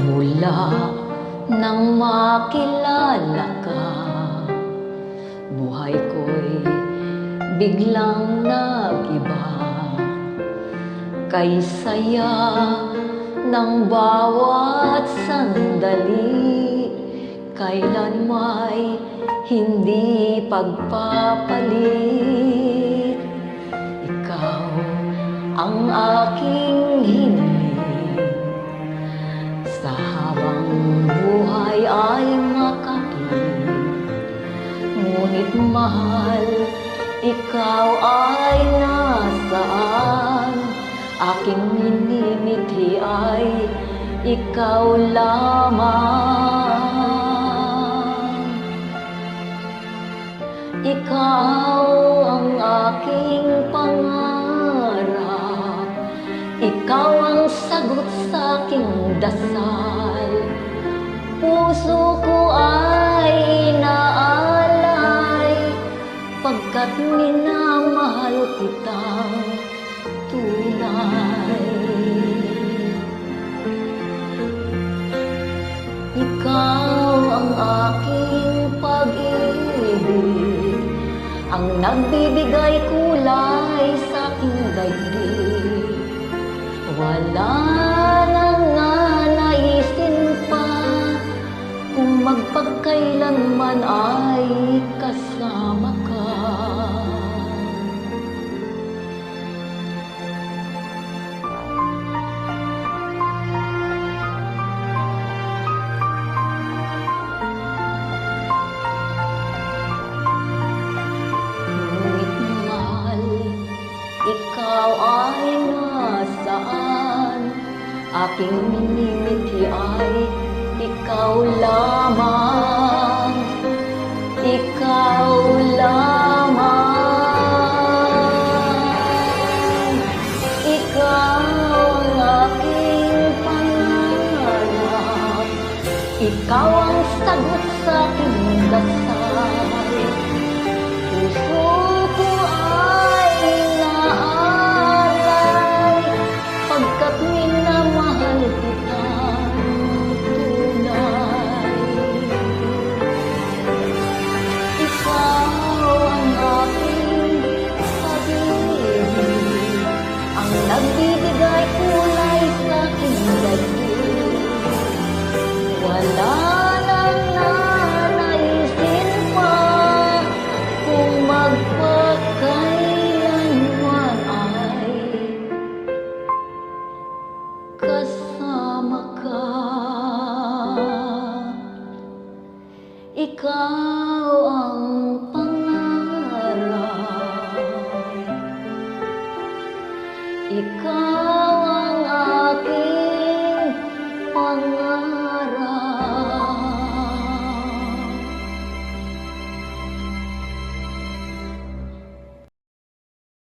Mula nang makilala ka, buhay ko'y biglang nag-iba. Kay saya ng bawat sandali, kailan may hindi pagpapalit. Ikaw ang aking hiniling, sa habang buhay ay makapiling. Ngunit mahal, ikaw ay nasaan? Aking minimithi ay ikaw lamang. Ikaw ang aking pangarap, ikaw ang sagot sa aking dasal. Puso ko ay inaalay, pagkat minamahal kitang tunay. Ikaw ang aking pag-ibig, ang nagbibigay kulay sa aking daigdig. Wala nang nanaisin pa kung magpagkailanman ay kasama ka. Ngunit mahal, ikaw ay nasaan? Aking minimithi ay ikaw lamang. Ikaw lamang. Ikaw ang aking pangarap, ikaw ang sagot sa aking dasal. Puso ko ay inaalay, pagkat minamahal kitang tunay. Ikaw ang aking pag-ibig, ang nagbibigay kulay sa aking daigdig. Wala nang nanaisin pa kung magpagkailanman ay kasama ka. Ikaw ang pangarap, ikaw